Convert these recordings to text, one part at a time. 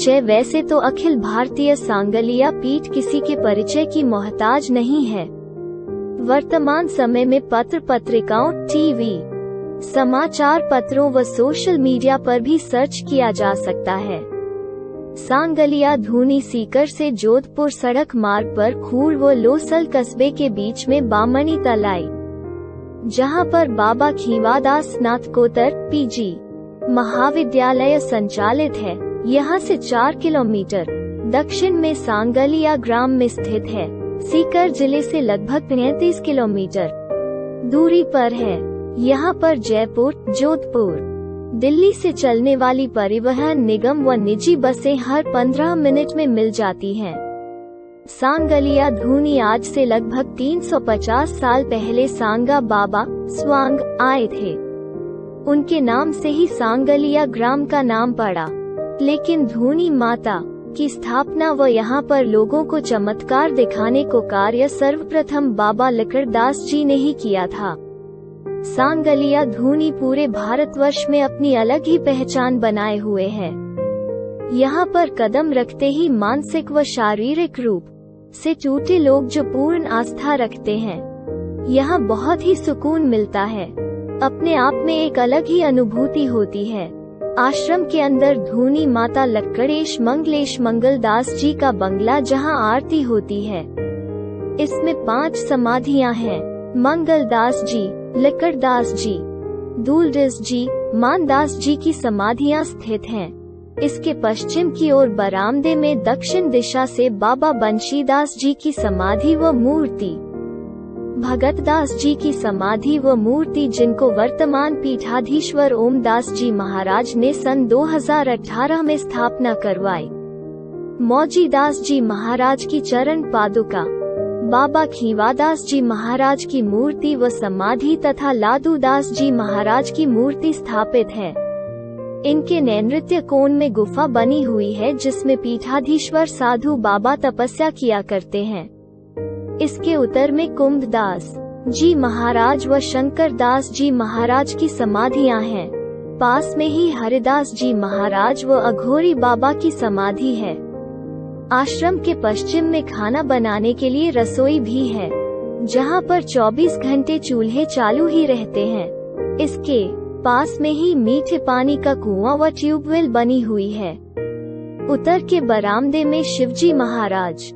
परिचय। वैसे तो अखिल भारतीय सांगलिया पीठ किसी के परिचय की मोहताज नहीं है। वर्तमान समय में पत्र पत्रिकाओं, टीवी, समाचार पत्रों व सोशल मीडिया पर भी सर्च किया जा सकता है। सांगलिया धूनी सीकर से जोधपुर सड़क मार्ग पर खूर व लोसल कस्बे के बीच में बामनी तलाई, जहां पर बाबा खीवादास स्नातकोत्तर पीजी महाविद्यालय संचालित है। यहां से 4 किलोमीटर दक्षिण में सांगलिया ग्राम में स्थित है। सीकर जिले से लगभग 35 किलोमीटर दूरी पर है। यहां पर जयपुर, जोधपुर, दिल्ली से चलने वाली परिवहन निगम व निजी बसें हर 15 मिनट में मिल जाती हैं। सांगलिया धूनी आज से लगभग 350 साल पहले सांगा बाबा स्वांग आए थे। उनके नाम से ही सांगलिया ग्राम का नाम पड़ा। लेकिन धूनी माता की स्थापना व यहाँ पर लोगों को चमत्कार दिखाने को कार्य सर्वप्रथम बाबा लकड़दास जी ने ही किया था। सांगलिया धूनी पूरे भारतवर्ष में अपनी अलग ही पहचान बनाए हुए है। यहाँ पर कदम रखते ही मानसिक व शारीरिक रूप से टूटे लोग जो पूर्ण आस्था रखते हैं, यहाँ बहुत ही सुकून मिलता है। अपने आप में एक अलग ही अनुभूति होती है। आश्रम के अंदर धूनी माता लक्कड़ेश मंगलेश मंगलदास जी का बंगला जहाँ आरती होती है। इसमें 5 समाधियाँ हैं। मंगलदास जी, लक्कड़दास जी, दूलदास जी, मानदास जी की समाधियां स्थित हैं। इसके पश्चिम की ओर बरामदे में दक्षिण दिशा से बाबा बंशीदास जी की समाधि व मूर्ति, भगतदास जी की समाधि व मूर्ति, जिनको वर्तमान पीठाधीश्वर ओमदास जी महाराज ने सन 2018 में स्थापना करवाई। मौजीदास जी महाराज की चरण पादुका, बाबा खीवादास जी महाराज की मूर्ति व समाधि तथा लादूदास जी महाराज की मूर्ति स्थापित है। इनके नैऋत्य कोण में गुफा बनी हुई है जिसमें पीठाधीश्वर साधु बाबा तपस्या किया करते हैं। इसके उत्तर में कुंभदास जी महाराज व शंकर दास जी महाराज की समाधियां हैं। पास में ही हरिदास जी महाराज व अघोरी बाबा की समाधि है। आश्रम के पश्चिम में खाना बनाने के लिए रसोई भी है, जहां पर 24 घंटे चूल्हे चालू ही रहते हैं। इसके पास में ही मीठे पानी का कुआं व ट्यूबवेल बनी हुई है। उत्तर के बरामदे में शिवजी महाराज,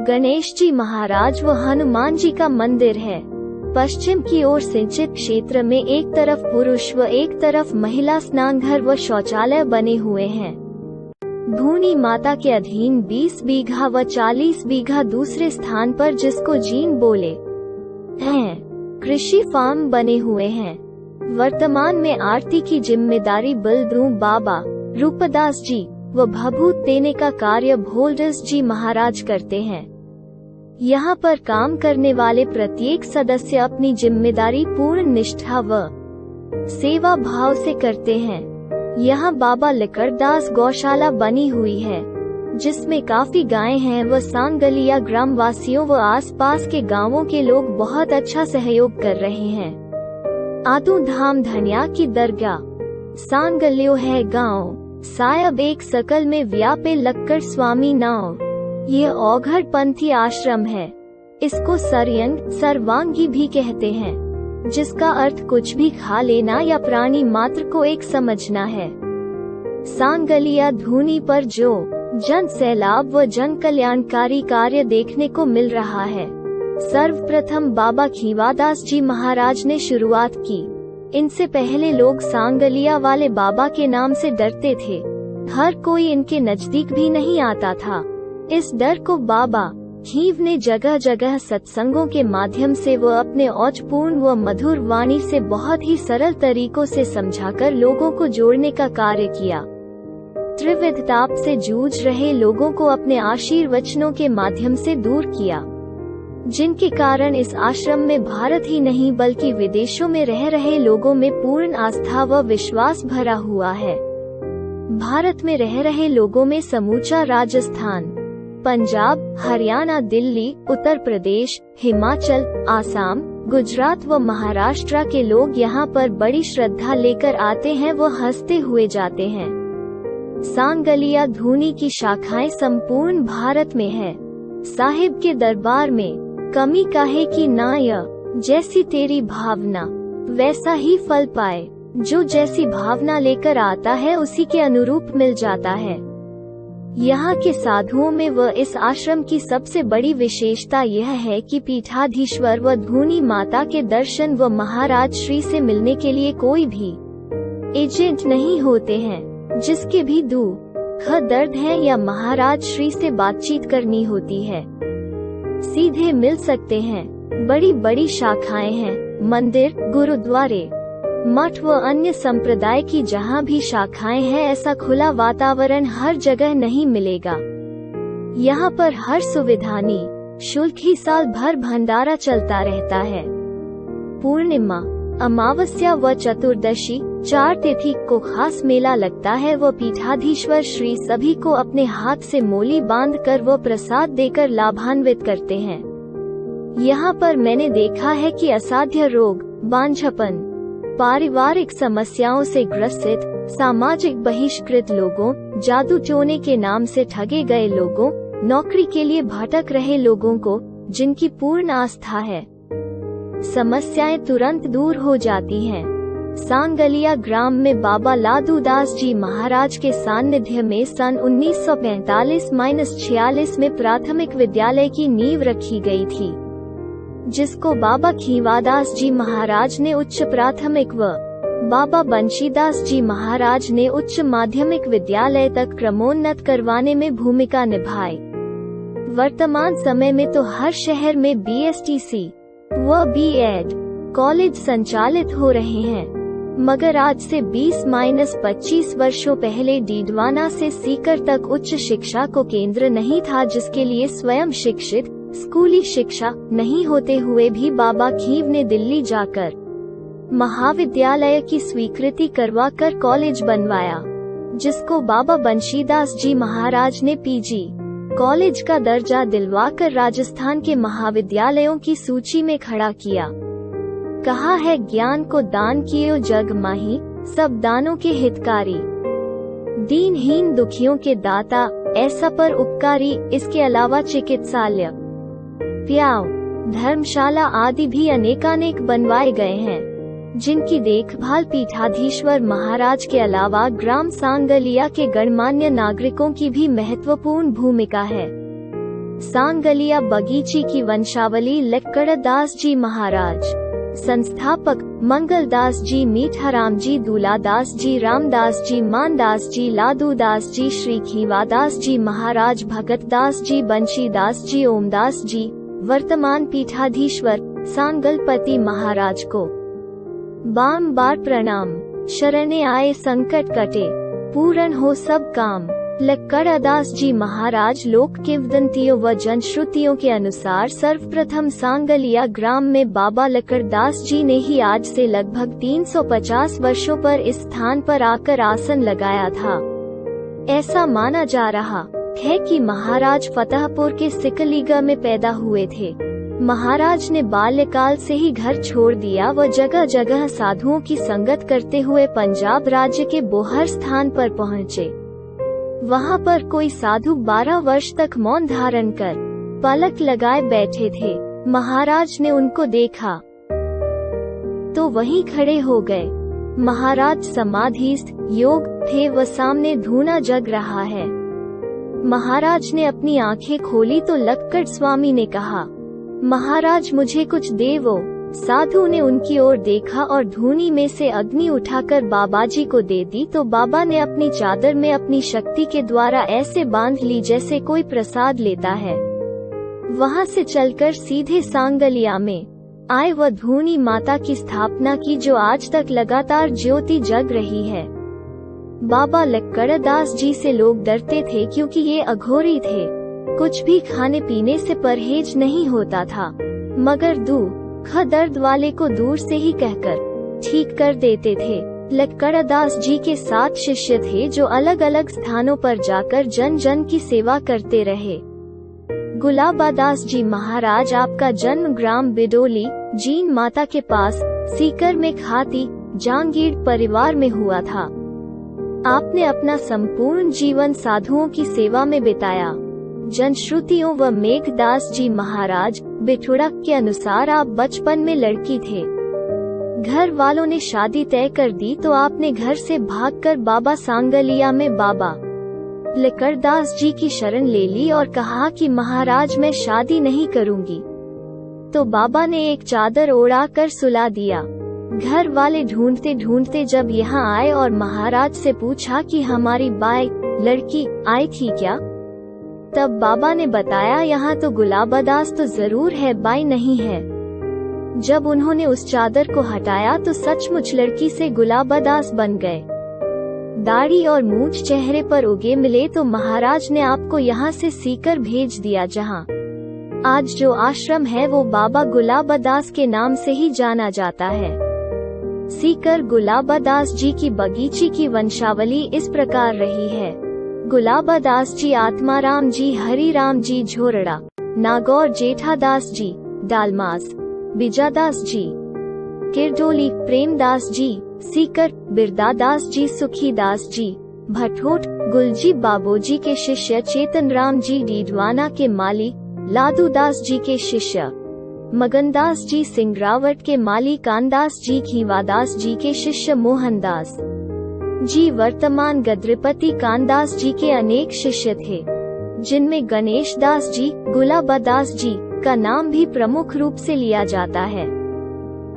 गणेश जी महाराज व हनुमान जी का मंदिर है। पश्चिम की ओर सिंचित क्षेत्र में एक तरफ पुरुष व एक तरफ महिला स्नानघर व शौचालय बने हुए हैं। धूनी माता के अधीन 20 बीघा व 40 बीघा दूसरे स्थान पर, जिसको जीन बोले हैं, कृषि फार्म बने हुए हैं। वर्तमान में आरती की जिम्मेदारी बलद्रू बाबा रूपदास जी व भभूत देने का कार्य भोलदास जी महाराज करते हैं। यहाँ पर काम करने वाले प्रत्येक सदस्य अपनी जिम्मेदारी पूर्ण निष्ठा व सेवा भाव से करते हैं। यहाँ बाबा लकड़दास गौशाला बनी हुई है, जिसमें काफी गायें हैं व सांगलिया ग्राम वासियों व आसपास के गांवों के लोग बहुत अच्छा सहयोग कर रहे हैं। आदू धाम धनिया की दरगाह सांगलियो है गांव सायब एक सकल में व्यापे लक्कड़ स्वामी नाव। ये औघड़ पंथी आश्रम है। इसको सरयंग सर्वांगी भी कहते हैं, जिसका अर्थ कुछ भी खा लेना या प्राणी मात्र को एक समझना है। सांगलिया धूनी पर जो जन सैलाब व जन कल्याणकारी कार्य देखने को मिल रहा है, सर्वप्रथम बाबा खीवादास जी महाराज ने शुरुआत की। इनसे पहले लोग सांगलिया वाले बाबा के नाम से डरते थे। हर कोई इनके नजदीक भी नहीं आता था। इस डर को बाबा खीव ने जगह जगह सत्संगों के माध्यम से व अपने औचपूर्ण व मधुर वाणी से बहुत ही सरल तरीकों से समझाकर लोगों को जोड़ने का कार्य किया। त्रिविध ताप से जूझ रहे लोगों को अपने आशीर्वचनों के माध्यम से दूर किया, जिनके कारण इस आश्रम में भारत ही नहीं बल्कि विदेशों में रह रहे लोगों में पूर्ण आस्था व विश्वास भरा हुआ है। भारत में रह रहे लोगों में समूचा राजस्थान, पंजाब, हरियाणा, दिल्ली, उत्तर प्रदेश, हिमाचल, आसाम, गुजरात व महाराष्ट्र के लोग यहाँ पर बड़ी श्रद्धा लेकर आते हैं व हंसते हुए जाते हैं। सांगलिया धूनी की शाखाएं संपूर्ण भारत में है। साहिब के दरबार में कमी काहे की नाय, जैसी तेरी भावना वैसा ही फल पाए। जो जैसी भावना लेकर आता है उसी के अनुरूप मिल जाता है। यहाँ के साधुओं में व इस आश्रम की सबसे बड़ी विशेषता यह है कि पीठाधीश्वर व धूनी माता के दर्शन व महाराज श्री से मिलने के लिए कोई भी एजेंट नहीं होते हैं। जिसके भी दुख दर्द है या महाराज श्री से बातचीत करनी होती है, सीधे मिल सकते हैं। बड़ी बड़ी शाखाएं हैं, मंदिर, गुरुद्वारे, मठ व अन्य संप्रदाय की जहाँ भी शाखाएं हैं, ऐसा खुला वातावरण हर जगह नहीं मिलेगा। यहाँ पर हर सुविधा निःशुल्क ही साल भर भंडारा चलता रहता है। पूर्णिमा, अमावस्या व चतुर्दशी 4 तिथि को खास मेला लगता है व पीठाधीश्वर श्री सभी को अपने हाथ से मोली बांधकर व प्रसाद देकर लाभान्वित करते हैं। यहाँ पर मैंने देखा है कि असाध्य रोग, बांझपन, पारिवारिक समस्याओं से ग्रसित, सामाजिक बहिष्कृत लोगों, जादू टोने के नाम से ठगे गए लोगों, नौकरी के लिए भटक रहे लोगों को, जिनकी पूर्ण आस्था है, समस्याएं तुरंत दूर हो जाती हैं। सांगलिया ग्राम में बाबा लादूदास जी महाराज के सानिध्य में सन 1945-46 में प्राथमिक विद्यालय की नींव रखी गई थी, जिसको बाबा खीवादास जी महाराज ने उच्च प्राथमिक व बाबा बंशीदास जी महाराज ने उच्च माध्यमिक विद्यालय तक क्रमोन्नत करवाने में भूमिका निभाई। वर्तमान समय में तो हर शहर में BSTC व B.Ed कॉलेज संचालित हो रहे हैं, मगर आज से 20-25 वर्षों पहले डीडवाना से सीकर तक उच्च शिक्षा को केंद्र नहीं था, जिसके लिए स्वयं शिक्षित स्कूली शिक्षा नहीं होते हुए भी बाबा खीव ने दिल्ली जाकर महाविद्यालय की स्वीकृति करवाकर कॉलेज बनवाया, जिसको बाबा बंशीदास जी महाराज ने PG कॉलेज का दर्जा दिलवाकर राजस्थान के महाविद्यालयों की सूची में खड़ा किया। कहा है, ज्ञान को दान कियो जग माही, सब दानों के हितकारी, दीनहीन दुखियों के दाता, ऐसा पर उपकारी। इसके अलावा चिकित्सालय, प्याव, धर्मशाला आदि भी अनेकानेक बनवाए गए हैं, जिनकी देखभाल पीठाधीश्वर महाराज के अलावा ग्राम सांगलिया के गणमान्य नागरिकों की भी महत्वपूर्ण भूमिका है। सांगलिया बगीची की वंशावली लक्कड़दास जी महाराज, संस्थापक मंगलदास जी, मीठाराम जी, दूलादास जी, रामदास जी, मानदास जी, लादूदास जी, श्री खीवादास जी महाराज, भगतदास जी, बंशीदास जी, ओमदास जी। वर्तमान पीठाधीश्वर सांगलपति महाराज को बारंबार प्रणाम। शरणे आए संकट कटे, पूर्ण हो सब काम। लक्कड़दास जी महाराज लोक किंवदंतियों व जनश्रुतियों के अनुसार सर्वप्रथम सांगलिया ग्राम में बाबा लक्कड़दास जी ने ही आज से लगभग 350 वर्षों पर इस स्थान पर आकर आसन लगाया था। ऐसा माना जा रहा है कि महाराज फतेहपुर के सिकलीगा में पैदा हुए थे। महाराज ने बाल्यकाल से ही घर छोड़ दिया व जगह जगह साधुओं की संगत करते हुए पंजाब राज्य के बोहर स्थान पर पहुँचे। वहाँ पर कोई साधु 12 वर्ष तक मौन धारण कर पलक लगाए बैठे थे। महाराज ने उनको देखा तो वहीं खड़े हो गए। महाराज समाधिस्थ योग थे व सामने धूना जग रहा है। महाराज ने अपनी आंखें खोली तो लक्कड़ स्वामी ने कहा, महाराज मुझे कुछ देवो। साधु ने उनकी ओर देखा और धूनी में से अग्नि उठाकर बाबाजी को दे दी तो बाबा ने अपनी चादर में अपनी शक्ति के द्वारा ऐसे बांध ली जैसे कोई प्रसाद लेता है। वहां से चलकर सीधे सांगलिया में आए व धूनी माता की स्थापना की, जो आज तक लगातार ज्योति जग रही है। बाबा लक्कड़दास जी से लोग डरते थे क्योंकि ये अघोरी थे। कुछ भी खाने पीने से परहेज नहीं होता था, मगर दुख दर्द वाले को दूर से ही कहकर ठीक कर देते थे। लक्कड़दास जी के 7 शिष्य थे जो अलग अलग स्थानों पर जाकर जन जन की सेवा करते रहे। गुलाबादास जी महाराज आपका जन्म ग्राम बिडोली जीन माता के पास सीकर में खाती जांगीड़ परिवार में हुआ था। आपने अपना संपूर्ण जीवन साधुओं की सेवा में बिताया। जनश्रुतियों व मेघदास जी महाराज बिठुड़ा के अनुसार आप बचपन में लड़की थे। घर वालों ने शादी तय कर दी तो आपने घर से भागकर बाबा सांगलिया में बाबा लकड़दास जी की शरण ले ली और कहा कि महाराज मैं शादी नहीं करूंगी। तो बाबा ने एक चादर ओढ़ा कर सुला दिया। घर वाले ढूंढते ढूंढते जब यहाँ आए और महाराज से पूछा कि हमारी बाई लड़की आई थी क्या, तब बाबा ने बताया यहाँ तो गुलाबदास तो जरूर है, बाई नहीं है। जब उन्होंने उस चादर को हटाया तो सचमुच लड़की से गुलाबदास बन गए। दाढ़ी और मूंछ चेहरे पर उगे मिले तो महाराज ने आपको यहाँ से सीकर भेज दिया, जहाँ आज जो आश्रम है वो बाबा गुलाबदास के नाम से ही जाना जाता है। सीकर गुलाबदास जी की बगीची की वंशावली इस प्रकार रही है। गुलाबदास जी, आत्माराम जी, हरिराम जी झोरड़ा, नागौर जेठादास जी, डालमास बिजादास जी, किरडोली प्रेमदास जी, सीकर बिरदादास जी, सुखीदास जी, भटोट गुलजी बाबूजी के शिष्य, चेतनराम जी डीडवाना के माली, लादूदास जी के शिष्य, मगनदास जी सिंगरावट के माली, कानदास जी खीवादास जी के शिष्य, मोहनदास जी वर्तमान गद्रपति कानदास जी के अनेक शिष्य थे, जिनमें गणेश दास जी, गुलाबदास जी का नाम भी प्रमुख रूप से लिया जाता है,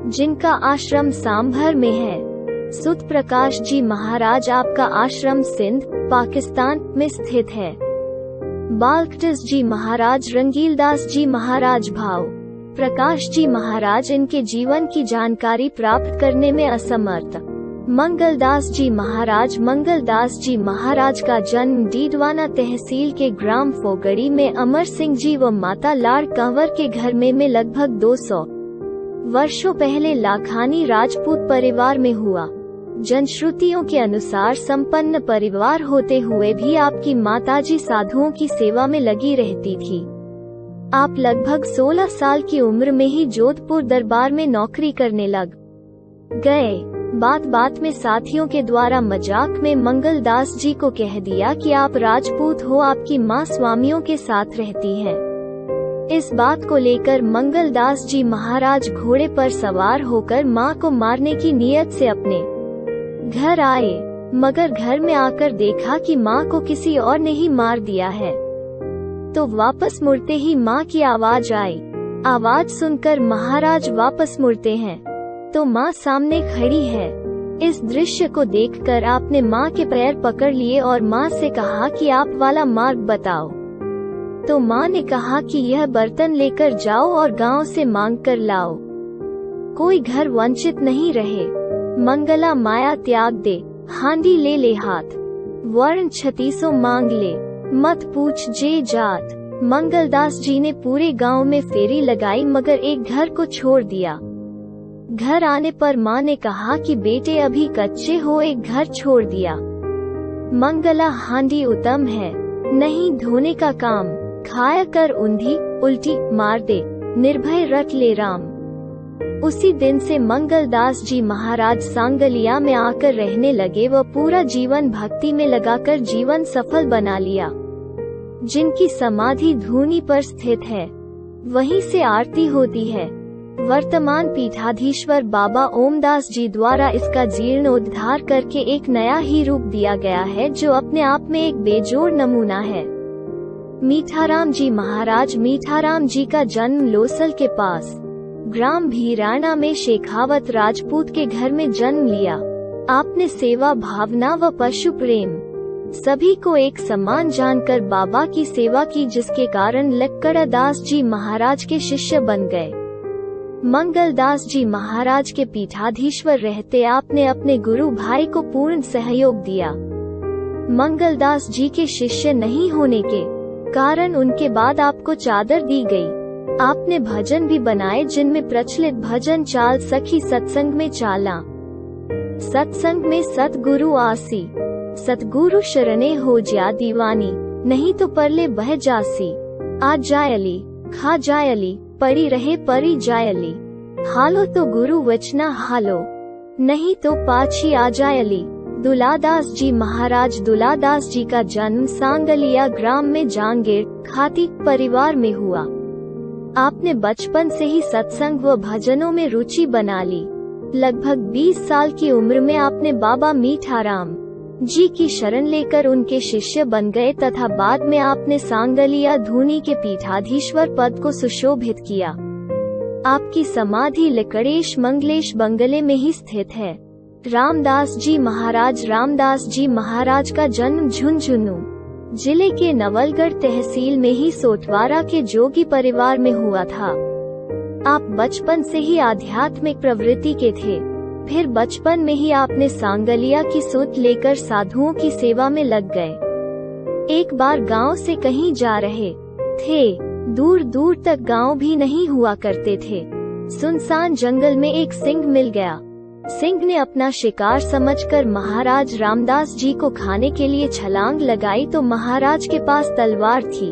जिनका आश्रम सांभर में है। सुत प्रकाश जी महाराज आपका आश्रम सिंध पाकिस्तान में स्थित है। बालकटस जी महाराज, रंगीलदास जी महाराज भाव प्रकाश जी महाराज इनके जीवन की जानकारी प्राप्त करने में असमर्थ। मंगलदास जी महाराज का जन्म डीडवाना तहसील के ग्राम फोगड़ी में अमर सिंह जी व माता लाड़ कंवर के घर में लगभग 200 वर्षों पहले लाखानी राजपूत परिवार में हुआ। जनश्रुतियों के अनुसार संपन्न परिवार होते हुए भी आपकी माताजी साधुओं की सेवा में लगी रहती थी। आप लगभग 16 साल की उम्र में ही जोधपुर दरबार में नौकरी करने लग गए। बात में साथियों के द्वारा मजाक में मंगलदास जी को कह दिया कि आप राजपूत हो, आपकी माँ स्वामियों के साथ रहती है। इस बात को लेकर मंगलदास जी महाराज घोड़े पर सवार होकर माँ को मारने की नीयत से अपने घर आए, मगर घर में आकर देखा कि माँ को किसी और ने ही मार दिया है। तो वापस मुड़ते ही माँ की आवाज आई। आवाज सुनकर महाराज वापस मुड़ते हैं तो माँ सामने खड़ी है। इस दृश्य को देखकर आपने माँ के पैर पकड़ लिए और माँ से कहा कि आप वाला मार्ग बताओ। तो माँ ने कहा कि यह बर्तन लेकर जाओ और गांव से मांग कर लाओ, कोई घर वंचित नहीं रहे। मंगला माया त्याग दे, हांडी ले ले हाथ, वर्ण 36 मांग ले, मत पूछ जे जात। मंगलदास जी ने पूरे गांव में फेरी लगाई मगर एक घर को छोड़ दिया। घर आने पर माँ ने कहा कि बेटे अभी कच्चे हो, एक घर छोड़ दिया। मंगला हांडी उत्तम है, नहीं धोने का काम, खाया कर ऊंधी उल्टी मार दे, निर्भय रट ले राम। उसी दिन से मंगलदास जी महाराज सांगलिया में आकर रहने लगे व पूरा जीवन भक्ति में लगाकर जीवन सफल बना लिया। जिनकी समाधि धूनी पर स्थित है वहीं से आरती होती है। वर्तमान पीठाधीश्वर बाबा ओमदास जी द्वारा इसका जीर्णोद्धार करके एक नया ही रूप दिया गया है, जो अपने आप में एक बेजोड़ नमूना है। मीठाराम जी महाराज, मीठाराम जी का जन्म लोसल के पास ग्राम भीराना में शेखावत राजपूत के घर में जन्म लिया। आपने सेवा भावना व पशु प्रेम सभी को एक समान जानकर बाबा की सेवा की, जिसके कारण लक्कड़दास जी महाराज के शिष्य बन गए। मंगलदास जी महाराज के पीठाधीश्वर रहते आपने अपने गुरु भाई को पूर्ण सहयोग दिया। मंगलदास जी के शिष्य नहीं होने के कारण उनके बाद आपको चादर दी गई। आपने भजन भी बनाए, जिनमें प्रचलित भजन चाल सखी सत्संग में चाला, सत्संग में सतगुरु आसी, सतगुरु शरणे हो जा दीवानी, नहीं तो परले बह जासी, आ जायली खा जायली, पड़ी रहे परी जायली, हालो तो गुरु वचना हालो, नहीं तो पाछी आ जायली, दुलादास जी महाराज दुलादास जी का जन्म सांगलिया ग्राम में जांगीर खाती परिवार में हुआ। आपने बचपन से ही सत्संग व भजनों में रुचि बना ली। लगभग 20 साल की उम्र में आपने बाबा मीठाराम जी की शरण लेकर उनके शिष्य बन गए तथा बाद में आपने सांगलिया धूनी के पीठाधीश्वर पद को सुशोभित किया। आपकी समाधि लकड़ेश मंगलेश बंगले में ही स्थित है। रामदास जी महाराज का जन्म झुंझुनू जिले के नवलगढ़ तहसील में ही सोटवारा के जोगी परिवार में हुआ था। आप बचपन से ही आध्यात्मिक प्रवृत्ति के थे। फिर बचपन में ही आपने सांगलिया की सुध लेकर साधुओं की सेवा में लग गए। एक बार गांव से कहीं जा रहे थे, दूर दूर तक गांव भी नहीं हुआ करते थे। सुनसान जंगल में एक सिंह मिल गया। सिंह ने अपना शिकार समझकर महाराज रामदास जी को खाने के लिए छलांग लगाई तो महाराज के पास तलवार थी।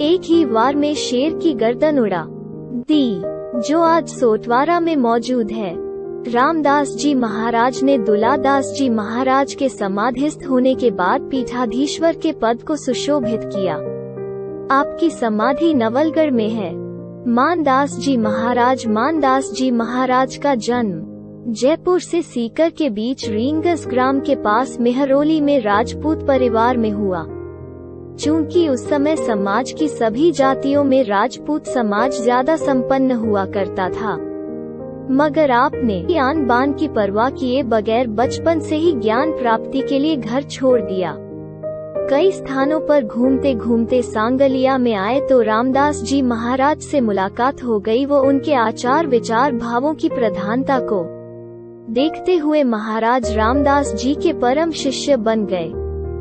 एक ही वार में शेर की गर्दन उड़ा दी, जो आज सोटवारा में मौजूद है। रामदास जी महाराज ने दुलादास जी महाराज के समाधिस्थ होने के बाद पीठाधीश्वर के पद को सुशोभित किया। आपकी समाधि नवलगढ़ में है। मानदास जी महाराज का जन्म जयपुर से सीकर के बीच रींगस ग्राम के पास मेहरौली में राजपूत परिवार में हुआ। चूंकि उस समय समाज की सभी जातियों में राजपूत समाज ज्यादा संपन्न हुआ करता था, मगर आपने आन बान की परवाह किए बगैर बचपन से ही ज्ञान प्राप्ति के लिए घर छोड़ दिया। कई स्थानों पर घूमते घूमते सांगलिया में आए तो रामदास जी महाराज से मुलाकात हो गई। वो उनके आचार विचार भावों की प्रधानता को देखते हुए महाराज रामदास जी के परम शिष्य बन गए।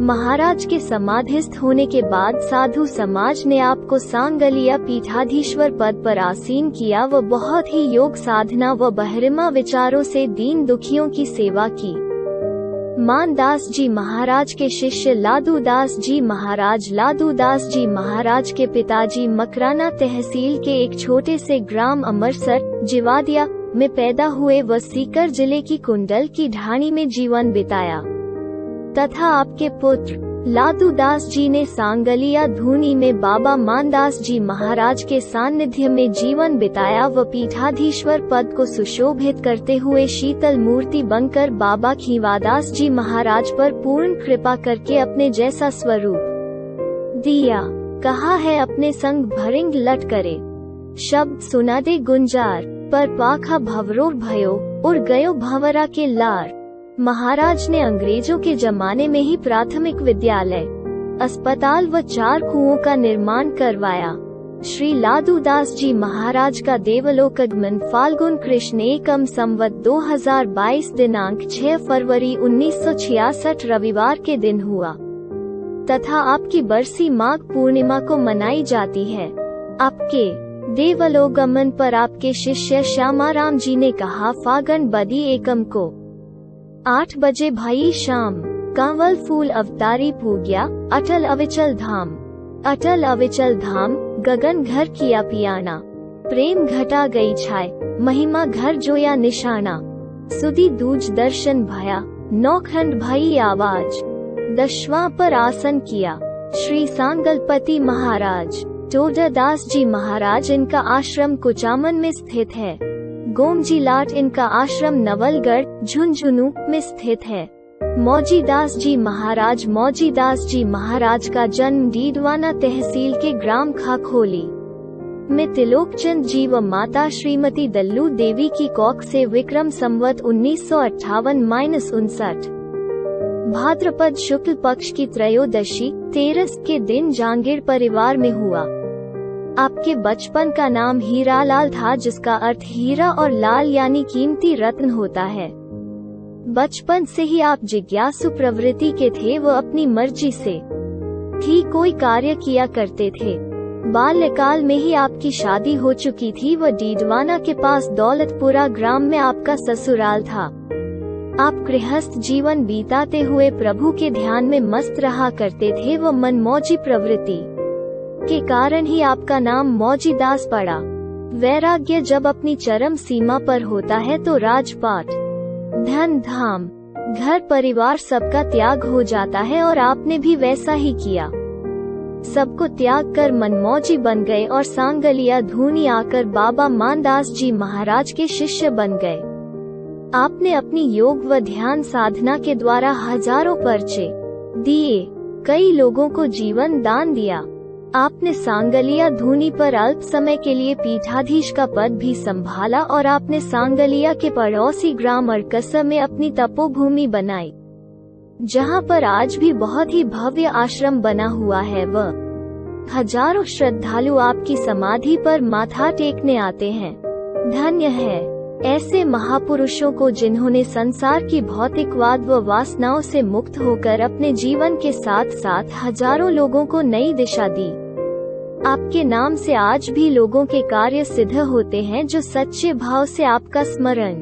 महाराज के समाधिस्थ होने के बाद साधु समाज ने आपको सांगलिया पीठाधीश्वर पद पर आसीन किया। वह बहुत ही योग साधना व बहिर्मा विचारों से दीन दुखियों की सेवा की। मानदास जी महाराज के शिष्य लादूदास जी महाराज के पिताजी मकराना तहसील के एक छोटे से ग्राम अमरसर जिवादिया में पैदा हुए व सीकर जिले की कुंडल की ढाणी में जीवन बिताया तथा आपके पुत्र लादूदास जी ने सांगलिया धूनी में बाबा मानदास जी महाराज के सानिध्य में जीवन बिताया व पीठाधीश्वर पद को सुशोभित करते हुए शीतल मूर्ति बनकर बाबा खीवादास जी महाराज पर पूर्ण कृपा करके अपने जैसा स्वरूप दिया। कहा है अपने संग भरिंग लट करे, शब्द सुना दे गुंजार, पर पाखा भवरोर भयो उड़ गयो भंवरा के लार। महाराज ने अंग्रेजों के जमाने में ही प्राथमिक विद्यालय, अस्पताल व 4 कुओं का निर्माण करवाया। श्री लादूदास जी महाराज का देवलोकगमन फाल्गुन कृष्ण एकम संवत 2022 दिनांक 6 फरवरी 1966 रविवार के दिन हुआ तथा आपकी बरसी माघ पूर्णिमा को मनाई जाती है। आपके देवलोकगमन पर आपके शिष्य श्यामाराम जी ने कहा, फागण बदी एकम को 8 बजे भाई शाम, कंवल फूल अवतारी पूग्या अटल अविचल धाम, गगन घर किया पियाना, प्रेम घटा गई छाय, महिमा घर जोया निशाना, सुधी दूज दर्शन भया, 9 खंड भई आवाज, 10वां पर आसन किया। श्री सांगलपति महाराज टोडादास जी महाराज, इनका आश्रम कुचामन में स्थित है। गोमजी लाट इनका आश्रम नवलगढ़ झुंझुनू में स्थित है। मौजीदास जी महाराज का जन्म डीडवाना तहसील के ग्राम खाखोली में तिलोकचंद जी व माता श्रीमती दल्लू देवी की कोख से विक्रम संवत 1958-59 भाद्रपद शुक्ल पक्ष की त्रयोदशी 13 के दिन जांगीर परिवार में हुआ। आपके बचपन का नाम हीरालाल था, जिसका अर्थ हीरा और लाल यानी कीमती रत्न होता है। बचपन से ही आप जिज्ञासु प्रवृत्ति के थे व अपनी मर्जी से ही कोई कार्य किया करते थे। बाल्यकाल में ही आपकी शादी हो चुकी थी व डीडवाना के पास दौलतपुरा ग्राम में आपका ससुराल था। आप गृहस्थ जीवन बीताते हुए प्रभु के ध्यान में मस्त रहा करते थे व मनमौजी प्रवृत्ति के कारण ही आपका नाम मौजीदास पड़ा। वैराग्य जब अपनी चरम सीमा पर होता है तो राजपाट, धन धाम, घर परिवार सबका त्याग हो जाता है और आपने भी वैसा ही किया। सबको त्याग कर मनमौजी बन गए और सांगलिया धूनी आकर बाबा मानदास जी महाराज के शिष्य बन गए। आपने अपनी योग व ध्यान साधना के द्वारा हजारों पर्चे दिए, कई लोगों को जीवन दान दिया। आपने सांगलिया धूनी पर अल्प समय के लिए पीठाधीश का पद भी संभाला और आपने सांगलिया के पड़ोसी ग्राम अरकसा में अपनी तपोभूमि बनाई, जहां पर आज भी बहुत ही भव्य आश्रम बना हुआ है व हजारों श्रद्धालु आपकी समाधि पर माथा टेकने आते हैं। धन्य है ऐसे महापुरुषों को जिन्होंने संसार की भौतिकवाद व वासनाओं से मुक्त होकर अपने जीवन के साथ साथ हजारों लोगों को नई दिशा दी। आपके नाम से आज भी लोगों के कार्य सिद्ध होते हैं जो सच्चे भाव से आपका स्मरण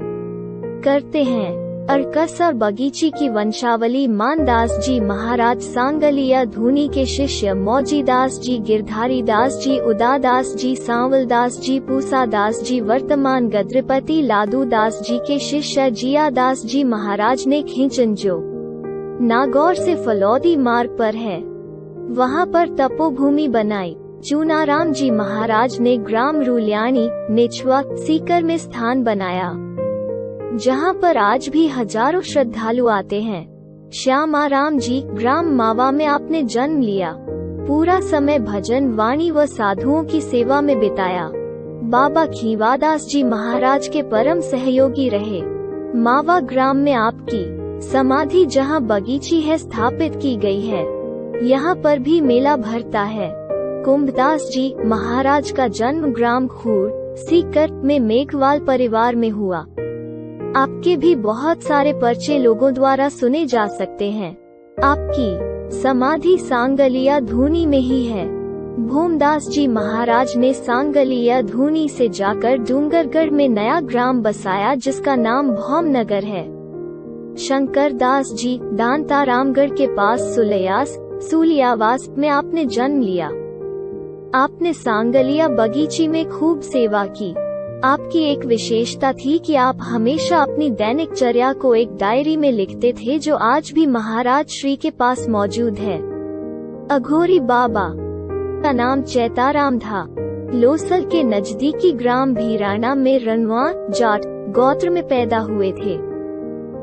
करते हैं। अरकस और बगीची की वंशावली मानदास जी महाराज सांगलिया धूनी के शिष्य मौजीदास जी, गिरधारी दास जी, उदादास जी, सांवलदास जी, पूसादास जी, वर्तमान गद्रपति लादू दास जी के शिष्य जियादास जी महाराज ने खींचन जो नागौर से फलौदी मार्ग पर है वहां पर तपोभूमि बनाई। चूनाराम जी महाराज ने ग्राम रूलियानी निचवा सीकर में स्थान बनाया, जहां पर आज भी हजारों श्रद्धालु आते हैं। श्यामाराम जी ग्राम मावा में आपने जन्म लिया, पूरा समय भजन वाणी व साधुओं की सेवा में बिताया। बाबा खीवादास जी महाराज के परम सहयोगी रहे। मावा ग्राम में आपकी समाधि जहां बगीची है स्थापित की गई है, यहाँ पर भी मेला भरता है। कुंभदास जी महाराज का जन्म ग्राम खूर सीकर में मेघवाल परिवार में हुआ। आपके भी बहुत सारे पर्चे लोगों द्वारा सुने जा सकते हैं। आपकी समाधि सांगलिया धूनी में ही है। भूमदास जी महाराज ने सांगलिया धूनी से जाकर डूंगरगढ़ में नया ग्राम बसाया जिसका नाम भौमनगर है। शंकर दास जी दांतारामगढ़ के पास सुलियावास में आपने जन्म लिया। आपने सांगलिया बगीची में खूब सेवा की। आपकी एक विशेषता थी कि आप हमेशा अपनी दैनिक चर्या को एक डायरी में लिखते थे जो आज भी महाराज श्री के पास मौजूद है। अघोरी बाबा का नाम चैताराम था। लोसल के नजदीकी ग्राम भीराना में रनवा जाट गोत्र में पैदा हुए थे।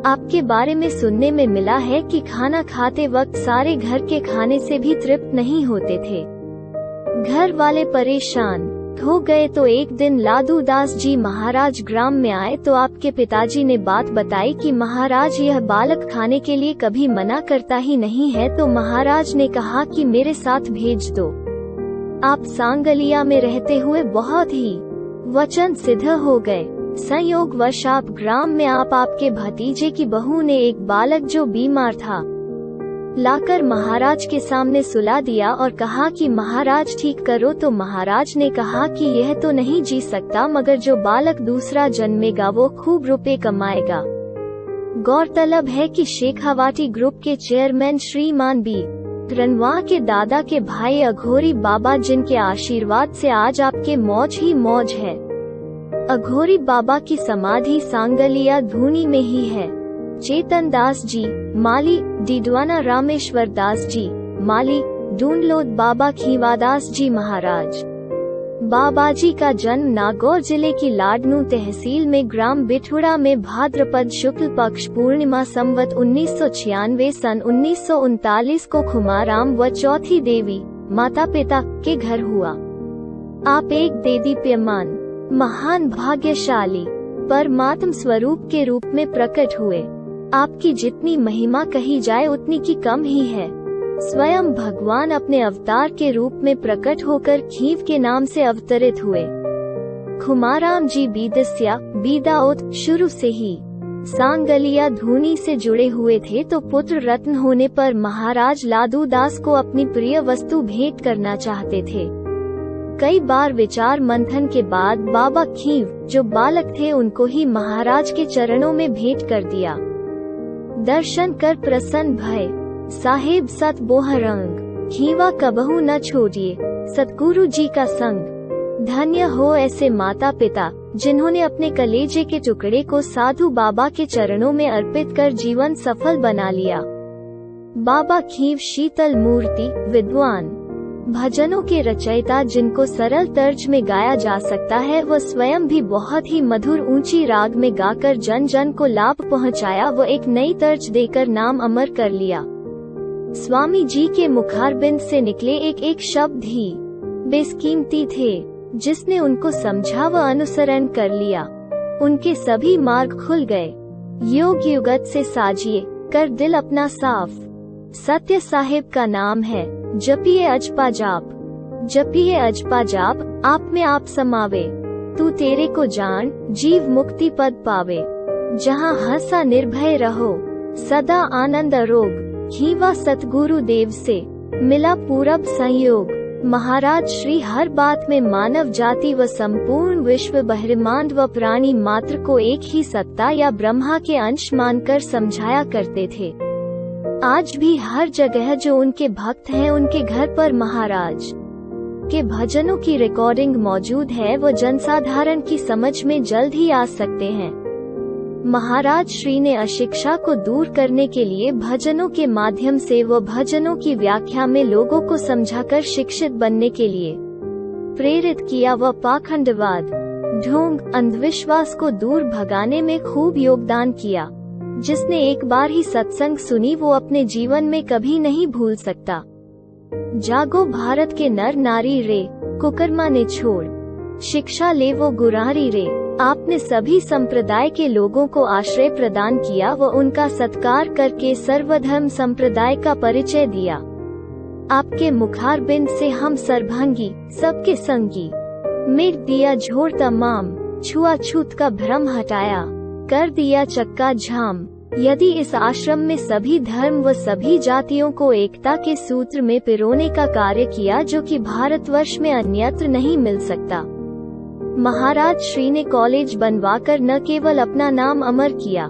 आपके बारे में सुनने में मिला है कि खाना खाते वक्त सारे घर के खाने से भी तृप्त नहीं होते थे। घर वाले परेशान हो गए तो एक दिन लादू दास जी महाराज ग्राम में आए तो आपके पिताजी ने बात बताई कि महाराज यह बालक खाने के लिए कभी मना करता ही नहीं है, तो महाराज ने कहा कि मेरे साथ भेज दो। आप सांगलिया में रहते हुए बहुत ही वचन सिद्ध हो गए। संयोगवश आप ग्राम में आपके भतीजे की बहू ने एक बालक जो बीमार था लाकर महाराज के सामने सुला दिया और कहा कि महाराज ठीक करो। तो महाराज ने कहा कि यह तो नहीं जी सकता, मगर जो बालक दूसरा जन्मेगा वो खूब रुपए कमाएगा। गौरतलब है कि शेखावाटी ग्रुप के चेयरमैन श्रीमान बी रनवा के दादा के भाई अघोरी बाबा, जिनके आशीर्वाद से आज आपके मौज ही मौज है। अघोरी बाबा की समाधि सांगलिया धूनी में ही है। चेतन दास जी माली, डिडवाना रामेश्वर दास जी माली, डूंडलोद बाबा खीवादास जी महाराज। बाबाजी का जन्म नागौर जिले की लाडनू तहसील में ग्राम बिठुड़ा में भाद्रपद शुक्ल पक्ष पूर्णिमा संवत 1996 सन 1939 को खुमाराम व चौथी देवी माता पिता के घर हुआ। आप एक देदीप्यमान महान भाग्यशाली परमात्म स्वरूप के रूप में प्रकट हुए। आपकी जितनी महिमा कही जाए उतनी की कम ही है। स्वयं भगवान अपने अवतार के रूप में प्रकट होकर खीव के नाम से अवतरित हुए। खुमाराम जी बीदाओत शुरू से ही सांगलिया धूनी से जुड़े हुए थे, तो पुत्र रत्न होने पर महाराज लादू दास को अपनी प्रिय वस्तु भेंट करना चाहते थे। कई बार विचार मंथन के बाद बाबा खीव जो बालक थे उनको ही महाराज के चरणों में भेंट कर दिया। दर्शन कर प्रसन्न भय साहेब सत बोहरंग, खीवा कबहू न छोड़िए सतगुरु जी का संग। धन्य हो ऐसे माता पिता जिन्होंने अपने कलेजे के टुकड़े को साधु बाबा के चरणों में अर्पित कर जीवन सफल बना लिया। बाबा खीव शीतल मूर्ति, विद्वान भजनों के रचयिता जिनको सरल तर्ज में गाया जा सकता है, वह स्वयं भी बहुत ही मधुर ऊंची राग में गाकर जन जन को लाभ पहुंचाया व एक नई तर्ज देकर नाम अमर कर लिया। स्वामी जी के मुखारबिंद से निकले एक एक शब्द ही बेसकीमती थे, जिसने उनको समझा व अनुसरण कर लिया। उनके सभी मार्ग खुल गए। योग युगत से साजिए, कर दिल अपना साफ, सत्य साहिब का नाम है, जपिए अजपा जाप। जपिए अजपा जाप, आप में आप समावे, तू तेरे को जान, जीव मुक्ति पद पावे। जहाँ हंसा निर्भय रहो, सदा आनंद अरोग, खीवा सतगुरु देव से, मिला पूरब संयोग। महाराज श्री हर बात में मानव जाति व संपूर्ण विश्व ब्रह्मांड व प्राणी मात्र को एक ही सत्ता या ब्रह्मा के अंश मानकर समझाया करते थे। आज भी हर जगह जो उनके भक्त हैं, उनके घर पर महाराज के भजनों की रिकॉर्डिंग मौजूद है, वो जनसाधारण की समझ में जल्द ही आ सकते हैं। महाराज श्री ने अशिक्षा को दूर करने के लिए भजनों के माध्यम से व भजनों की व्याख्या में लोगों को समझाकर शिक्षित बनने के लिए प्रेरित किया व पाखंडवाद, ढोंग, अंधविश्वास को दूर भगाने में खूब योगदान किया। जिसने एक बार ही सत्संग सुनी वो अपने जीवन में कभी नहीं भूल सकता। जागो भारत के नर नारी रे, कुकर्मा ने छोड़, शिक्षा ले वो गुरारी रे। आपने सभी संप्रदाय के लोगों को आश्रय प्रदान किया व उनका सत्कार करके सर्वधर्म संप्रदाय का परिचय दिया। आपके मुखारबिंद से हम सर्वभंगी, सबके संगी, मिट दिया झोर तमाम, छुआछूत का भ्रम हटाया, कर दिया चक्का झाम। यदि इस आश्रम में सभी धर्म व सभी जातियों को एकता के सूत्र में पिरोने का कार्य किया, जो कि भारतवर्ष में अन्यत्र नहीं मिल सकता। महाराज श्री ने कॉलेज बनवाकर न केवल अपना नाम अमर किया,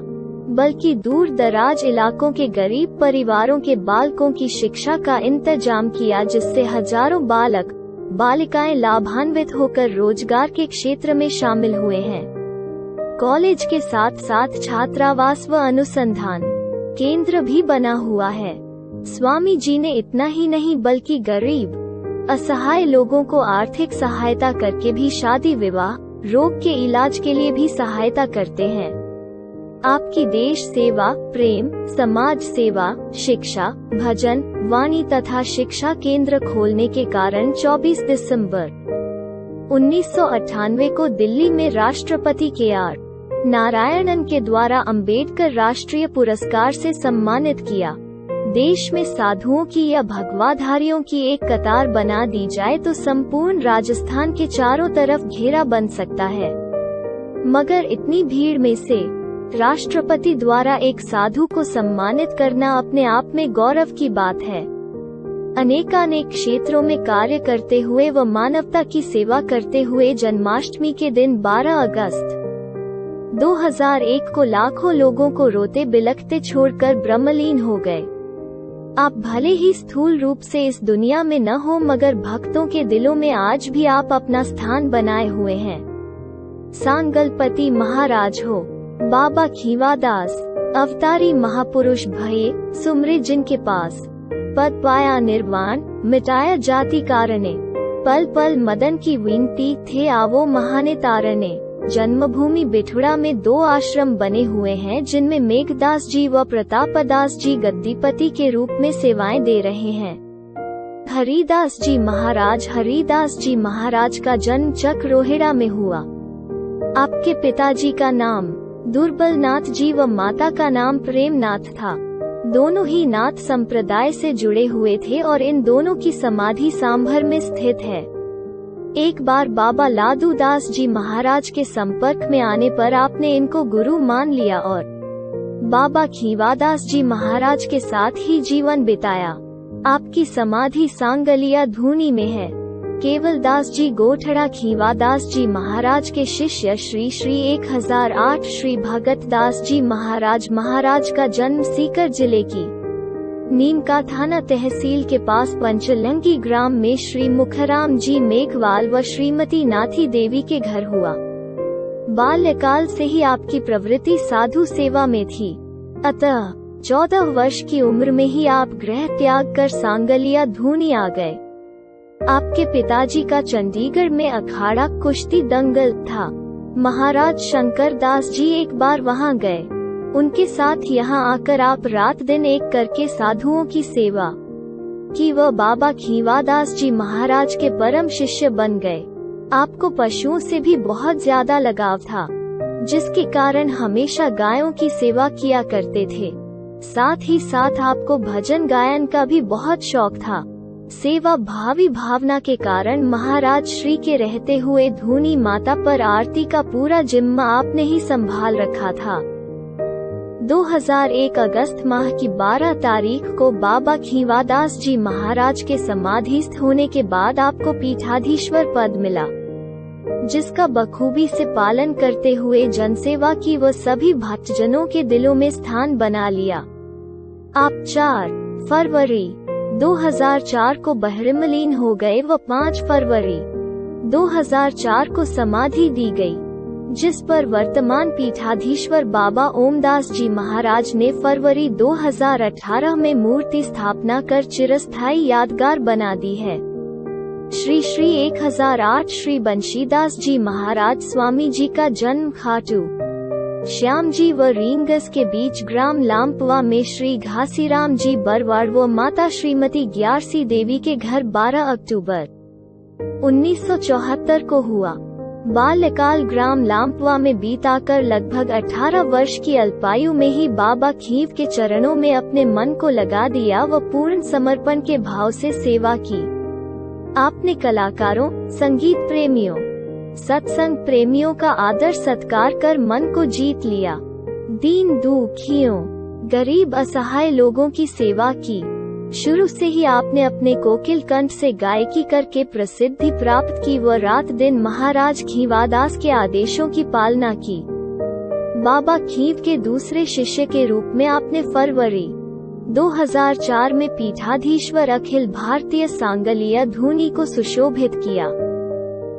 बल्कि दूर दराज इलाकों के गरीब परिवारों के बालकों की शिक्षा का इंतजाम किया, जिससे हजारों बालक बालिकाएं लाभान्वित होकर रोजगार के क्षेत्र में शामिल हुए हैं। कॉलेज के साथ साथ छात्रावास व अनुसंधान केंद्र भी बना हुआ है। स्वामी जी ने इतना ही नहीं बल्कि गरीब असहाय लोगों को आर्थिक सहायता करके भी शादी विवाह, रोग के इलाज के लिए भी सहायता करते हैं। आपकी देश सेवा, प्रेम, समाज सेवा, शिक्षा, भजन, वाणी तथा शिक्षा केंद्र खोलने के कारण 24 दिसंबर 1998 को दिल्ली में राष्ट्रपति के.आर. नारायणन के द्वारा अंबेडकर राष्ट्रीय पुरस्कार से सम्मानित किया। देश में साधुओं की या भगवाधारियों की एक कतार बना दी जाए तो संपूर्ण राजस्थान के चारों तरफ घेरा बन सकता है। मगर इतनी भीड़ में से राष्ट्रपति द्वारा एक साधु को सम्मानित करना अपने आप में गौरव की बात है। अनेकानेक क्षेत्रों में कार्य करते हुए व मानवता की सेवा करते हुए जन्माष्टमी के दिन 12 अगस्त 2001 को लाखों लोगों को रोते बिलखते छोड़कर ब्रह्मलीन हो गए। आप भले ही स्थूल रूप से इस दुनिया में न हो, मगर भक्तों के दिलों में आज भी आप अपना स्थान बनाए हुए हैं। सांगलपति महाराज हो, बाबा खीवादास, अवतारी महापुरुष भये, सुमरे जिनके पास, पद पाया निर्वाण, मिटाया जाति कारणे, पल पल मदन की विनती थे आवो महाने तारने। जन्मभूमि बिठुड़ा में 2 आश्रम बने हुए हैं, जिनमें मेघदास जी व प्रतापदास जी गद्दीपति के रूप में सेवाएं दे रहे हैं। हरिदास जी महाराज का जन्म चक रोहिड़ा में हुआ। आपके पिताजी का नाम दुर्बल नाथ जी व माता का नाम प्रेमनाथ था। दोनों ही नाथ संप्रदाय से जुड़े हुए थे और इन दोनों की समाधि सांभर में स्थित है। एक बार बाबा लादू दास जी महाराज के संपर्क में आने पर आपने इनको गुरु मान लिया और बाबा खीवादास जी महाराज के साथ ही जीवन बिताया। आपकी समाधि सांगलिया धूनी में है। केवलदास जी गोठड़ा खीवादास जी महाराज के शिष्य श्री 1008 श्री भगत दास जी महाराज का जन्म सीकर जिले की नीमका थाना तहसील के पास पंचलंगी ग्राम में श्री मुखराम जी मेघवाल व श्रीमती नाथी देवी के घर हुआ। बाल्यकाल से ही आपकी प्रवृत्ति साधु सेवा में थी, अतः 14 वर्ष की उम्र में ही आप गृह त्याग कर सांगलिया धूनी आ गए। आपके पिताजी का चंडीगढ़ में अखाड़ा कुश्ती दंगल था। महाराज शंकर दास जी एक बार वहां गए। उनके साथ यहाँ आकर आप रात दिन एक करके साधुओं की सेवा की। वह बाबा खीवादास जी महाराज के परम शिष्य बन गए। आपको पशुओं से भी बहुत ज्यादा लगाव था, जिसके कारण हमेशा गायों की सेवा किया करते थे। साथ ही साथ आपको भजन गायन का भी बहुत शौक था। सेवा भावी भावना के कारण महाराज श्री के रहते हुए धूनी माता पर आरती का पूरा जिम्मा आपने ही संभाल रखा था। 2001 अगस्त माह की 12 तारीख को बाबा खीवादास जी महाराज के समाधिस्थ होने के बाद आपको पीठाधीश्वर पद मिला, जिसका बखूबी से पालन करते हुए जनसेवा की व सभी भक्तजनों के दिलों में स्थान बना लिया। आप 4 फरवरी 2004 को बहरमलीन हो गए व 5 फरवरी 2004 को समाधि दी गई, जिस पर वर्तमान पीठाधीश्वर बाबा ओमदास जी महाराज ने फरवरी 2018 में मूर्ति स्थापना कर चिरस्थायी यादगार बना दी है। श्री 1008 श्री बंशीदास जी महाराज स्वामी जी का जन्म खाटू श्याम जी व रींगस के बीच ग्राम लामपवा में श्री घासीराम जी बरवाड़ व माता श्रीमती ग्यारसी देवी के घर 12 अक्टूबर 1974 को हुआ। बाल्यकाल ग्राम लामपवा में बीताकर लगभग 18 वर्ष की अल्पायु में ही बाबा खीव के चरणों में अपने मन को लगा दिया व पूर्ण समर्पण के भाव से सेवा की। आपने कलाकारों, संगीत प्रेमियों, सत्संग प्रेमियों का आदर सत्कार कर मन को जीत लिया। दीन दुखियों, गरीब असहाय लोगों की सेवा की। शुरू से ही आपने अपने कोकिल कंठ से गायकी करके प्रसिद्धि प्राप्त की व रात दिन महाराज खीवादास के आदेशों की पालना की। बाबा खीव के दूसरे शिष्य के रूप में आपने फरवरी 2004 में पीठाधीश्वर अखिल भारतीय सांगलिया धूनी को सुशोभित किया।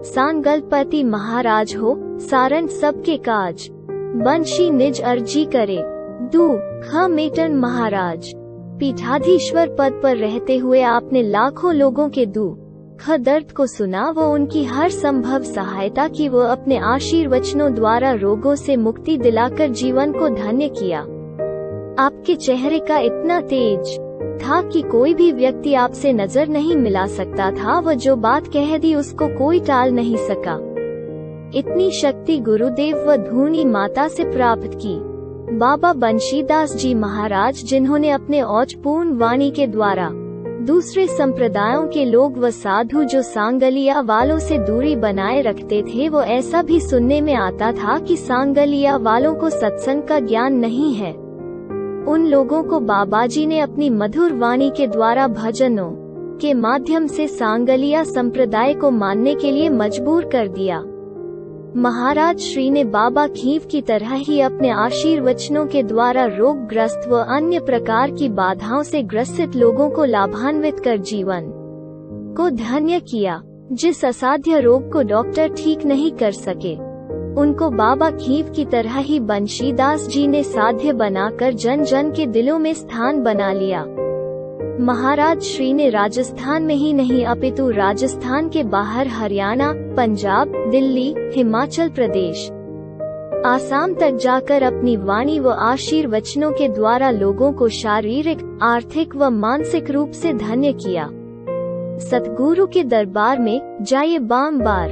सांगलपति महाराज हो, सारण सबके काज, बंशी निज अर्जी करे, दुख मेटन महाराज। पीठाधीश्वर पद पर रहते हुए आपने लाखों लोगों के दुख दर्द को सुना व उनकी हर संभव सहायता की व अपने आशीर्वचनों द्वारा रोगों से मुक्ति दिलाकर जीवन को धन्य किया। आपके चेहरे का इतना तेज था कि कोई भी व्यक्ति आपसे नजर नहीं मिला सकता था व जो बात कह दी उसको कोई टाल नहीं सका। इतनी शक्ति गुरुदेव व धूनी माता से प्राप्त की। बाबा बंशीदास जी महाराज, जिन्होंने अपने औचपूर्ण वाणी के द्वारा दूसरे संप्रदायों के लोग व साधु जो सांगलिया वालों से दूरी बनाए रखते थे, वो ऐसा भी सुनने में आता था कि सांगलिया वालों को सत्संग का ज्ञान नहीं है। उन लोगों को बाबाजी ने अपनी मधुर वाणी के द्वारा भजनों के माध्यम से सांगलिया संप्रदाय को मानने के लिए मजबूर कर दिया। महाराज श्री ने बाबा खीव की तरह ही अपने आशीर्वचनों के द्वारा रोगग्रस्त व अन्य प्रकार की बाधाओं से ग्रसित लोगों को लाभान्वित कर जीवन को धन्य किया। जिस असाध्य रोग को डॉक्टर ठीक नहीं कर सके, उनको बाबा खीव की तरह ही बंशीदास जी ने साध्य बनाकर जन जन के दिलों में स्थान बना लिया। महाराज श्री ने राजस्थान में ही नहीं अपितु राजस्थान के बाहर हरियाणा, पंजाब, दिल्ली, हिमाचल प्रदेश, आसाम तक जाकर अपनी वाणी व आशीर्वचनों के द्वारा लोगों को शारीरिक, आर्थिक व मानसिक रूप से धन्य किया। सतगुरु के दरबार में जाइए बार,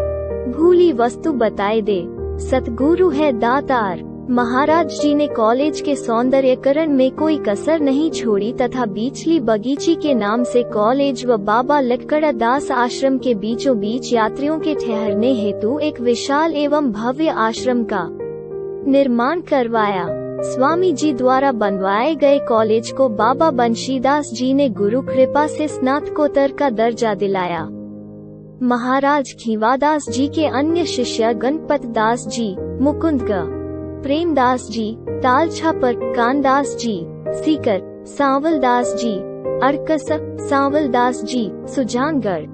भूली वस्तु बताए दे, सतगुरु है दातार। महाराज जी ने कॉलेज के सौंदर्यकरण में कोई कसर नहीं छोड़ी तथा बीचली बगीची के नाम से कॉलेज व बाबा लटकड़ा दास आश्रम के बीचों बीच यात्रियों के ठहरने हेतु एक विशाल एवं भव्य आश्रम का निर्माण करवाया। स्वामी जी द्वारा बनवाए गए कॉलेज को बाबा बंशीदास जी ने गुरु कृपा से स्नातकोत्तर का दर्जा दिलाया। महाराज खीवादास जी के अन्य शिष्य गणपत दास जी, मुकुंद प्रेमदास जी, तालछापर कानदास जी, सीकर सांवलदास जी, अड़कस सांवलदास जी, सुजानगढ़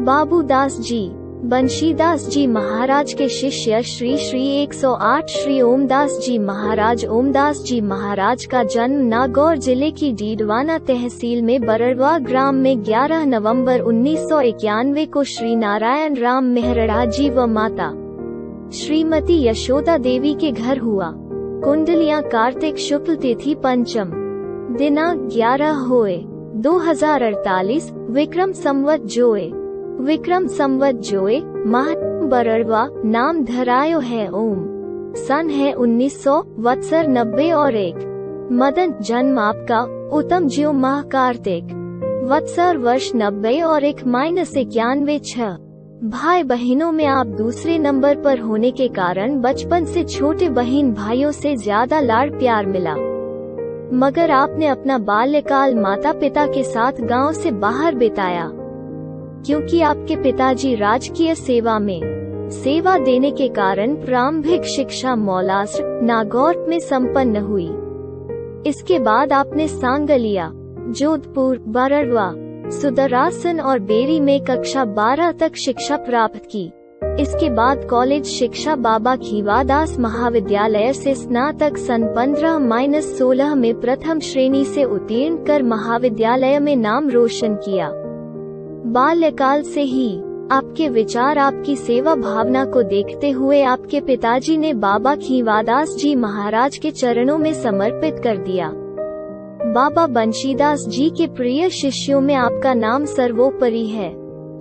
बाबूदास जी, बंशीदास जी महाराज के शिष्य श्री श्री 108 श्री ओमदास जी महाराज। ओमदास जी महाराज का जन्म नागौर जिले की डीडवाना तहसील में बरड़वा ग्राम में 11 नवंबर 1991 को श्री नारायण राम मेहरड़ा जी व माता श्रीमती यशोदा देवी के घर हुआ। कुंडलियां कार्तिक शुक्ल तिथि पंचम, दिनांक 11 होए 2048 विक्रम संवत जोए माह बरड़वा। नाम धरायो है ओम। सन है 1900 वत्सर 90 और 1 मदन। जन्म आपका उत्तम ज्यो माह कार्तिक वत्सर वर्ष 90 और 1-91 6। भाई बहनों में आप दूसरे नंबर पर होने के कारण बचपन से छोटे बहन भाइयों से ज्यादा लाड प्यार मिला, मगर आपने अपना बाल्यकाल माता पिता के साथ गांव से बाहर बिताया, क्योंकि आपके पिताजी राजकीय सेवा में सेवा देने के कारण प्रारंभिक शिक्षा मौलास्र नागौर में संपन्न हुई। इसके बाद आपने सांगलिया, जोधपुर, बरड़वा, सुदरासन और बेरी में कक्षा 12 तक शिक्षा प्राप्त की। इसके बाद कॉलेज शिक्षा बाबा खीवादास महाविद्यालय से स्नातक सन 15-16 में प्रथम श्रेणी से उत्तीर्ण कर महाविद्यालय में नाम रोशन किया। बाल्यकाल से ही आपके विचार आपकी सेवा भावना को देखते हुए आपके पिताजी ने बाबा खीवादास जी महाराज के चरणों में समर्पित कर दिया। बाबा बंशीदास जी के प्रिय शिष्यों में आपका नाम सर्वोपरि है।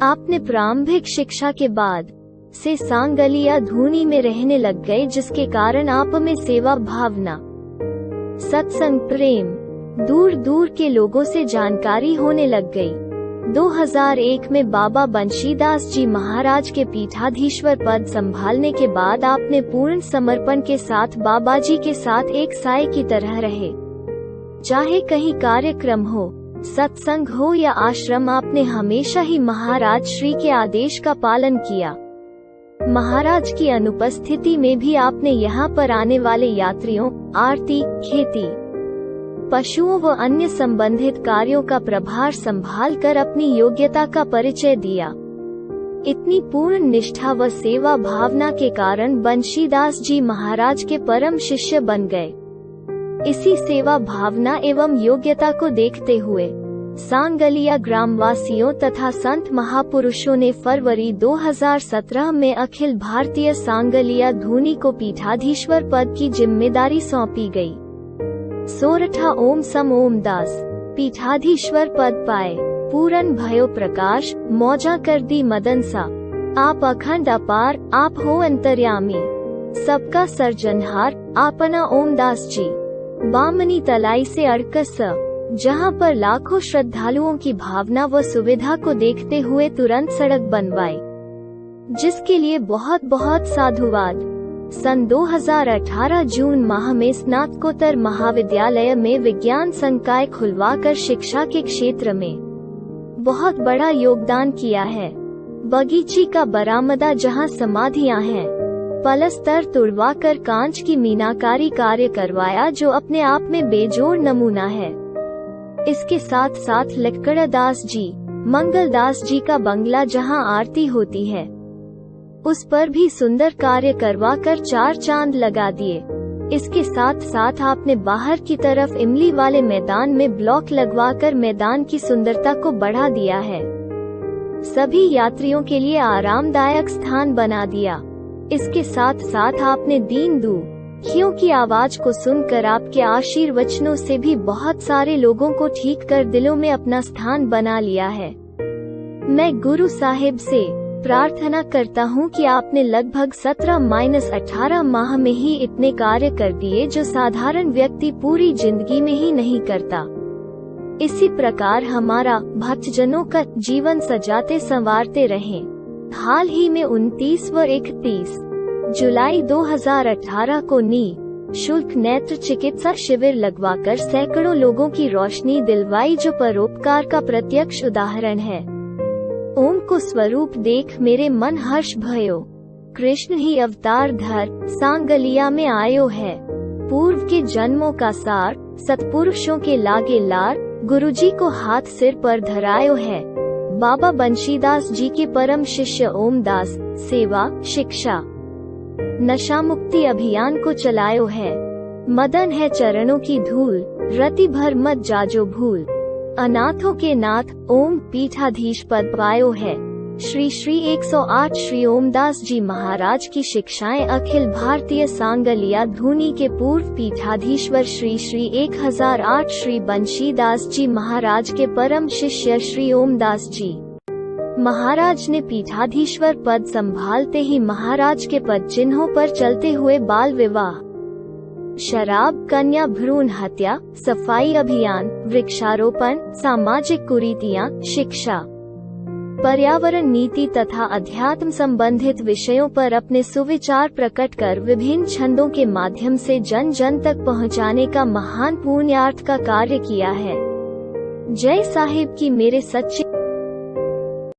आपने प्रारंभिक शिक्षा के बाद से सांगलिया धूनी में रहने लग गए, जिसके कारण आप में सेवा भावना, सत्संग, प्रेम, दूर दूर के लोगों से जानकारी होने लग गई। 2001 में बाबा बंशीदास जी महाराज के पीठाधीश्वर पद संभालने के बाद आपने पूर्ण समर्पण के साथ बाबा जी के साथ एक साए की तरह रहे। चाहे कहीं कार्यक्रम हो, सत्संग हो या आश्रम, आपने हमेशा ही महाराज श्री के आदेश का पालन किया। महाराज की अनुपस्थिति में भी आपने यहाँ पर आने वाले यात्रियों, आरती, खेती, पशुओं व अन्य संबंधित कार्यों का प्रभार संभाल कर अपनी योग्यता का परिचय दिया। इतनी पूर्ण निष्ठा व सेवा भावना के कारण बंशीदास जी महाराज के परम शिष्य बन गए। इसी सेवा भावना एवं योग्यता को देखते हुए सांगलिया ग्रामवासियों तथा संत महापुरुषों ने फरवरी 2017 में अखिल भारतीय सांगलिया धूनी को पीठाधीश्वर पद की जिम्मेदारी सौंपी गई। सोरठा ओम सम ओमदास पीठाधीश्वर पद पाए। पूरन भयो प्रकाश मौजा कर दी मदन सा। आप अखंड अपार, आप हो अंतर्यामी, सबका सर्जनहार, आपना ओमदास जी। बामनी तलाई से अड़कस, जहां पर लाखों श्रद्धालुओं की भावना व सुविधा को देखते हुए तुरंत सड़क बनवाई, जिसके लिए बहुत बहुत साधुवाद। सन 2018 जून माह में स्नातकोत्तर महाविद्यालय में विज्ञान संकाय खुलवाकर शिक्षा के क्षेत्र में बहुत बड़ा योगदान किया है। बगीची का बरामदा, जहां समाधियां हैं, पलस्तर तुड़वा कर कांच की मीनाकारी कार्य करवाया, जो अपने आप में बेजोड़ नमूना है। इसके साथ साथ लक्कड़दास जी, मंगलदास जी का बंगला, जहां आरती होती है, उस पर भी सुंदर कार्य करवा कर 4 चांद लगा दिए। इसके साथ साथ आपने बाहर की तरफ इमली वाले मैदान में ब्लॉक लगवाकर मैदान की सुंदरता को बढ़ा दिया है। सभी यात्रियों के लिए आरामदायक स्थान बना दिया। इसके साथ साथ आपने दीन दुखियों की आवाज को सुनकर आपके आशीर्वचनों से भी बहुत सारे लोगों को ठीक कर दिलों में अपना स्थान बना लिया है। मैं गुरु साहिब से प्रार्थना करता हूँ कि आपने लगभग 17-18 माह में ही इतने कार्य कर दिए, जो साधारण व्यक्ति पूरी जिंदगी में ही नहीं करता। इसी प्रकार हमारा भक्तजनों का जीवन सजाते संवारते रहें। हाल ही में 29 व 31 जुलाई 2018 को निःशुल्क नेत्र चिकित्सा शिविर लगवाकर सैकड़ों लोगों की रोशनी दिलवाई, जो परोपकार का प्रत्यक्ष उदाहरण है। ओम को स्वरूप देख मेरे मन हर्ष भयो, कृष्ण ही अवतार धर सांगलिया में आयो है। पूर्व के जन्मों का सार, सत्पुरुषों के लागे लार, गुरुजी को हाथ सिर पर धरायो है। बाबा बंशीदास जी के परम शिष्य ओमदास, सेवा शिक्षा नशा मुक्ति अभियान को चलायो है। मदन है चरणों की धूल, रति भर मत जाजो भूल। अनाथों के नाथ ओम पीठाधीश पद पायो है। श्री श्री 108 श्री ओमदास जी महाराज की शिक्षाएं अखिल भारतीय सांगलिया धूनी के पूर्व पीठाधीश्वर श्री श्री 1008 श्री बंशीदास जी महाराज के परम शिष्य श्री ओमदास जी महाराज ने पीठाधीश्वर पद संभालते ही महाराज के पद चिन्हों पर चलते हुए बाल विवाह, शराब, कन्या भ्रूण हत्या, सफाई अभियान, वृक्षारोपण, सामाजिक कुरीतियां, शिक्षा, पर्यावरण नीति तथा अध्यात्म संबंधित विषयों पर अपने सुविचार प्रकट कर विभिन्न छंदों के माध्यम से जन जन तक पहुंचाने का महान पुण्यार्थ का कार्य किया है। जय साहिब की मेरे सच्चे